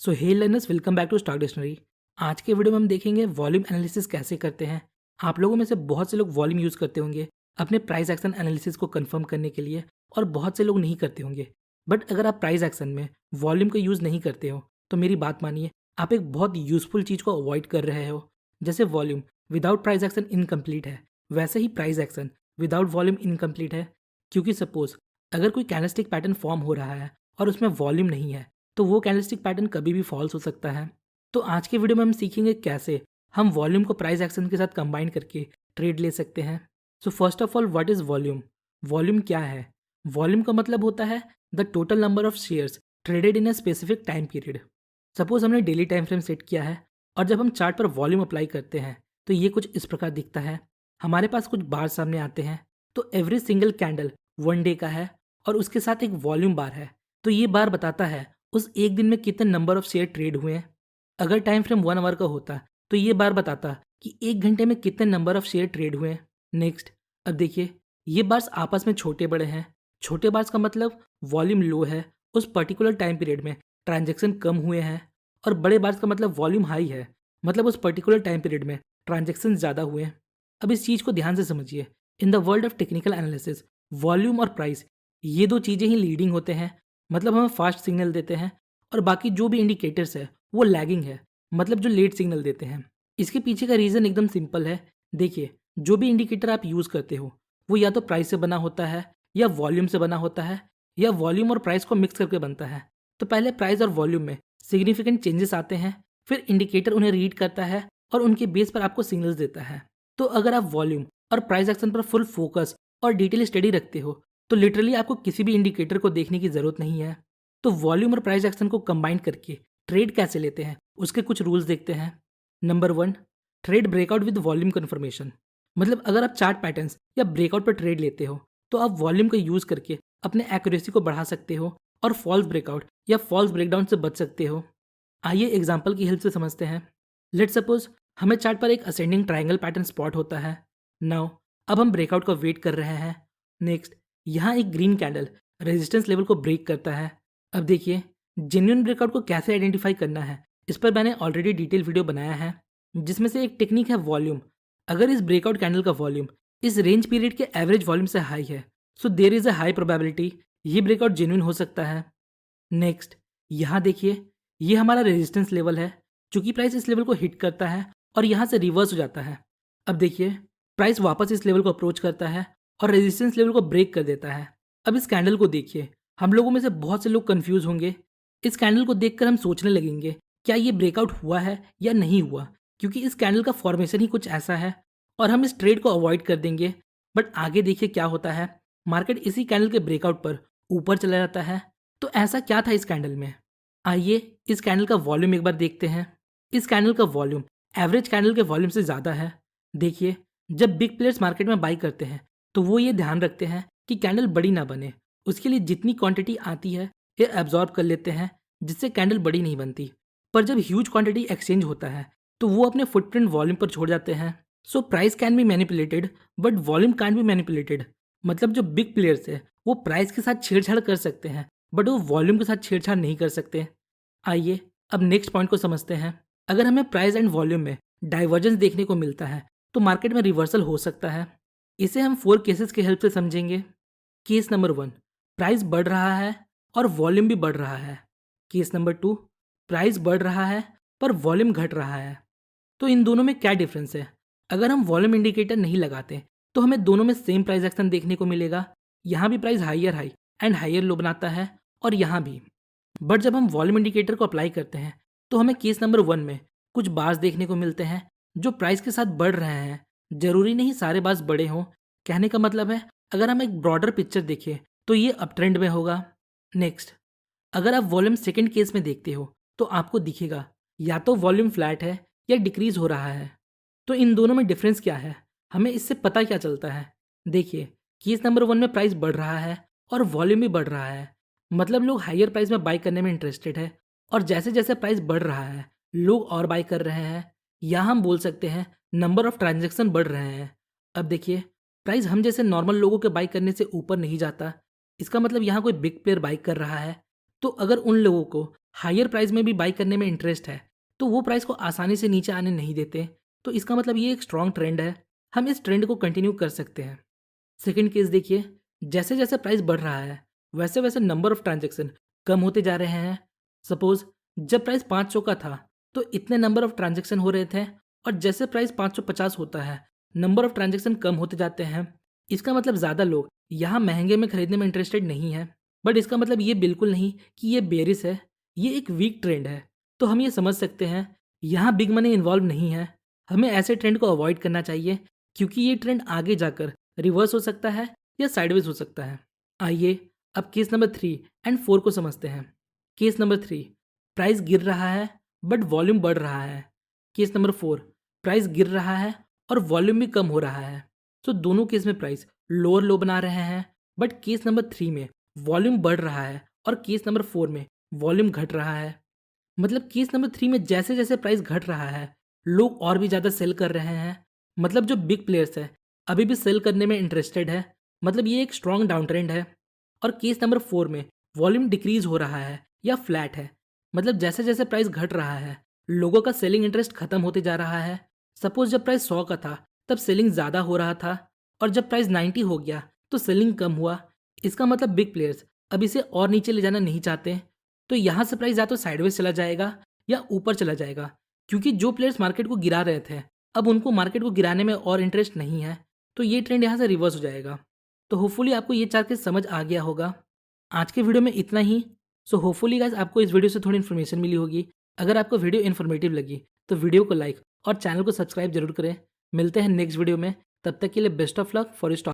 So hey learners, welcome back to stock dictionary. आज के video में हम देखेंगे वॉल्यूम एनालिसिस कैसे करते हैं। आप लोगों में से बहुत से लोग वॉल्यूम यूज़ करते होंगे अपने प्राइस एक्शन एनालिसिस को कंफर्म करने के लिए, और बहुत से लोग नहीं करते होंगे। बट अगर आप प्राइस एक्शन में वॉल्यूम का यूज़ नहीं करते हो तो मेरी बात मानिए, आप एक बहुत यूज़फुल चीज़ को अवॉइड कर रहे हो। जैसे volume without price action incomplete है, वैसे ही price action without volume incomplete है। क्योंकि सपोज अगर कोई कैंडलस्टिक पैटर्न फॉर्म हो रहा है और उसमें वॉल्यूम नहीं है, तो वो कैंडलस्टिक पैटर्न कभी भी फॉल्स हो सकता है। तो आज के वीडियो में हम सीखेंगे कैसे हम वॉल्यूम को प्राइस एक्शन के साथ कंबाइन करके ट्रेड ले सकते हैं। So first of all, what is volume? Volume क्या है? वॉल्यूम का मतलब होता है the total number of shares traded in a specific time period. Suppose हमने डेली टाइम फ्रेम सेट किया है, और जब हम चार्ट पर वॉल्यूम अप्लाई करते हैं तो ये कुछ इस प्रकार दिखता है। हमारे पास कुछ बार सामने आते हैं, तो एवरी सिंगल कैंडल 1 डे का है और उसके साथ एक वॉल्यूम बार है। तो ये बार बताता है उस एक दिन में कितने नंबर ऑफ शेयर ट्रेड हुए हैं। अगर टाइम फ्रेम 1 आवर का होता तो ये बार बताता कि 1 घंटे में कितने नंबर ऑफ शेयर ट्रेड हुए हैं। नेक्स्ट, अब देखिए, ये बार्स आपस में छोटे बड़े हैं। छोटे बार्स का मतलब वॉल्यूम लो है, उस पर्टिकुलर टाइम पीरियड में ट्रांजेक्शन कम हुए हैं। और बड़े बार्स का मतलब वॉल्यूम हाई है, मतलब उस पर्टिकुलर टाइम पीरियड में ट्रांजेक्शन ज़्यादा हुए हैं। अब इस चीज़ को ध्यान से समझिए। In the world of technical analysis, volume और प्राइस, ये दो चीज़ें ही लीडिंग होते हैं, मतलब हमें फास्ट सिग्नल देते हैं। और बाकी जो भी इंडिकेटर्स है वो लैगिंग है, मतलब जो लेट सिग्नल देते हैं। इसके पीछे का रीज़न एकदम सिंपल है। देखिए, जो भी इंडिकेटर आप यूज़ करते हो वो या तो प्राइस से बना होता है, या वॉल्यूम से बना होता है, या वॉल्यूम और प्राइस को मिक्स करके बनता है। तो पहले प्राइस और वॉल्यूम में सिग्निफिकेंट चेंजेस आते हैं, फिर इंडिकेटर उन्हें रीड करता है और उनके बेस पर आपको सिग्नल्स देता है। तो अगर आप वॉल्यूम और प्राइस एक्शन पर फुल फोकस और डिटेल स्टडी रखते हो तो लिटरली आपको किसी भी इंडिकेटर को देखने की ज़रूरत नहीं है। तो वॉल्यूम और प्राइस एक्शन को कंबाइन करके ट्रेड कैसे लेते हैं, उसके कुछ रूल्स देखते हैं। Number 1, trade breakout with volume confirmation. मतलब अगर आप चार्ट पैटर्न्स या ब्रेकआउट पर ट्रेड लेते हो तो आप वॉल्यूम का यूज़ करके अपने एक्यूरेसी को बढ़ा सकते हो और फॉल्स ब्रेकआउट या फॉल्स ब्रेकडाउन से बच सकते हो। आइए एग्जाम्पल की हेल्प से समझते हैं। लेट सपोज हमें चार्ट पर एक असेंडिंग ट्राइंगल पैटर्न स्पॉट होता है। नाउ अब हम ब्रेकआउट का वेट कर रहे हैं। नेक्स्ट, यहाँ एक ग्रीन कैंडल रेजिस्टेंस लेवल को ब्रेक करता है। अब देखिए, जेन्युइन ब्रेकआउट को कैसे आइडेंटिफाई करना है, इस पर मैंने ऑलरेडी डिटेल वीडियो बनाया है, जिसमें से एक टेक्निक है वॉल्यूम। अगर इस ब्रेकआउट कैंडल का वॉल्यूम इस रेंज पीरियड के एवरेज वॉल्यूम से हाई है, so there is a high probability ये ब्रेकआउट जेन्युइन हो सकता है। नेक्स्ट, यहाँ देखिए, ये हमारा रेजिस्टेंस लेवल है। चूंकि प्राइस इस लेवल को हिट करता है और यहाँ से रिवर्स हो जाता है। अब देखिए, प्राइस वापस इस लेवल को अप्रोच करता है और रेजिस्टेंस लेवल को ब्रेक कर देता है। अब इस कैंडल को देखिए, हम लोगों में से बहुत से लोग कंफ्यूज होंगे। इस कैंडल को देखकर हम सोचने लगेंगे क्या ये ब्रेकआउट हुआ है या नहीं हुआ, क्योंकि इस कैंडल का फॉर्मेशन ही कुछ ऐसा है, और हम इस ट्रेड को अवॉइड कर देंगे। बट आगे देखिए क्या होता है, मार्केट इसी कैंडल के ब्रेकआउट पर ऊपर चला जाता है। तो ऐसा क्या था इस कैंडल में? आइए इस कैंडल का वॉल्यूम एक बार देखते हैं। इस कैंडल का वॉल्यूम एवरेज कैंडल के वॉल्यूम से ज़्यादा है। देखिए, जब बिग प्लेयर्स मार्केट में बाई करते हैं तो वो ये ध्यान रखते हैं कि कैंडल बड़ी ना बने। उसके लिए जितनी क्वांटिटी आती है ये एब्जॉर्ब कर लेते हैं, जिससे कैंडल बड़ी नहीं बनती। पर जब ह्यूज क्वांटिटी एक्सचेंज होता है तो वो अपने फुटप्रिंट वॉल्यूम पर छोड़ जाते हैं। So price can be manipulated but volume can be manipulated. मतलब जो बिग प्लेयर्स है वो प्राइस के साथ छेड़छाड़ कर सकते हैं, बट वो वॉल्यूम के साथ छेड़छाड़ नहीं कर सकते। आइए अब नेक्स्ट पॉइंट को समझते हैं। अगर हमें प्राइस एंड वॉल्यूम में डाइवर्जेंस देखने को मिलता है तो मार्केट में रिवर्सल हो सकता है। इसे हम 4 केसेस की हेल्प से समझेंगे। केस नंबर 1, प्राइस बढ़ रहा है और वॉल्यूम भी बढ़ रहा है। केस नंबर 2, प्राइस बढ़ रहा है पर वॉल्यूम घट रहा है। तो इन दोनों में क्या डिफरेंस है? अगर हम वॉल्यूम इंडिकेटर नहीं लगाते तो हमें दोनों में सेम प्राइस एक्शन देखने को मिलेगा। यहाँ भी price higher high and higher low बनाता है, और यहाँ भी। बट जब हम वॉल्यूम इंडिकेटर को अप्लाई करते हैं तो हमें केस नंबर 1 में कुछ बार्स देखने को मिलते हैं जो प्राइस के साथ बढ़ रहे हैं। जरूरी नहीं सारे बार्स बड़े हों। कहने का मतलब है, अगर हम एक ब्रॉडर पिक्चर देखें तो ये अप ट्रेंड में होगा। नेक्स्ट, अगर आप वॉल्यूम सेकंड केस में देखते हो तो आपको दिखेगा या तो वॉल्यूम फ्लैट है या डिक्रीज हो रहा है। तो इन दोनों में डिफरेंस क्या है, हमें इससे पता क्या चलता है? देखिए, केस नंबर 1 में प्राइस बढ़ रहा है और वॉल्यूम भी बढ़ रहा है, मतलब लोग हायर प्राइस में बाई करने में इंटरेस्टेड है, और जैसे जैसे प्राइस बढ़ रहा है लोग और बाई कर रहे हैं, या हम बोल सकते हैं नंबर ऑफ ट्रांजैक्शन बढ़ रहे हैं। अब देखिए, प्राइस हम जैसे नॉर्मल लोगों के बाई करने से ऊपर नहीं जाता। इसका मतलब यहाँ कोई बिग प्लेयर बाई कर रहा है, तो अगर उन लोगों को हायर प्राइस में भी बाई करने में इंटरेस्ट है, तो वो प्राइस को आसानी से नीचे आने नहीं देते। तो इसका मतलब ये एक स्ट्रॉन्ग ट्रेंड है, हम इस ट्रेंड को कंटिन्यू कर सकते हैं। सेकंड केस देखिए, जैसे जैसे प्राइस बढ़ रहा है वैसे वैसे नंबर ऑफ ट्रांजैक्शन कम होते जा रहे हैं। सपोज जब प्राइस 500 का था तो इतने नंबर ऑफ ट्रांजैक्शन हो रहे थे, और जैसे प्राइस 550 होता है नंबर ऑफ ट्रांजैक्शन कम होते जाते हैं। इसका मतलब ज़्यादा लोग यहाँ महंगे में खरीदने में इंटरेस्टेड नहीं है। बट इसका मतलब ये बिल्कुल नहीं कि ये बेरिस है, ये एक वीक ट्रेंड है। तो हम ये समझ सकते हैं यहाँ बिग मनी इन्वॉल्व नहीं है। हमें ऐसे ट्रेंड को अवॉइड करना चाहिए, क्योंकि ये ट्रेंड आगे जाकर रिवर्स हो सकता है या साइडवेज हो सकता है। आइए अब केस नंबर 3 और 4 को समझते हैं। केस नंबर 3, प्राइस गिर रहा है बट वॉल्यूम बढ़ रहा है। केस नंबर 4, प्राइस गिर रहा है और वॉल्यूम भी कम हो रहा है। तो दोनों केस में प्राइस लोअर लो बना रहे हैं, बट केस नंबर 3 में वॉल्यूम बढ़ रहा है और केस नंबर 4 में वॉल्यूम घट रहा है। मतलब केस नंबर 3 में जैसे जैसे प्राइस घट रहा है लोग और भी ज़्यादा सेल कर रहे हैं। मतलब जो बिग प्लेयर्स है अभी भी सेल करने में इंटरेस्टेड है। मतलब ये एक स्ट्रॉन्ग डाउन ट्रेंड है। और केस नंबर 4 में वॉल्यूम डिक्रीज हो रहा है या फ्लैट है। मतलब जैसे जैसे प्राइस घट रहा है लोगों का सेलिंग इंटरेस्ट खत्म होते जा रहा है। सपोज जब प्राइस 100 का था तब सेलिंग ज़्यादा हो रहा था, और जब प्राइस 90 हो गया तो सेलिंग कम हुआ। इसका मतलब बिग प्लेयर्स अब इसे और नीचे ले जाना नहीं चाहते। तो यहाँ से प्राइस या तो साइडवेज चला जाएगा या ऊपर चला जाएगा, क्योंकि जो प्लेयर्स मार्केट को गिरा रहे थे अब उनको मार्केट को गिराने में और इंटरेस्ट नहीं है। तो ये ट्रेंड यहाँ से रिवर्स हो जाएगा। तो होपफुली आपको ये 4 केस समझ आ गया होगा। आज के वीडियो में इतना ही। सो होपफुली गाइस आपको इस वीडियो से थोड़ी इन्फॉर्मेशन मिली होगी। अगर आपको वीडियो इन्फॉर्मेटिव लगी तो वीडियो को लाइक और चैनल को सब्सक्राइब जरूर करें। मिलते हैं नेक्स्ट वीडियो में, तब तक के लिए best of luck for stock.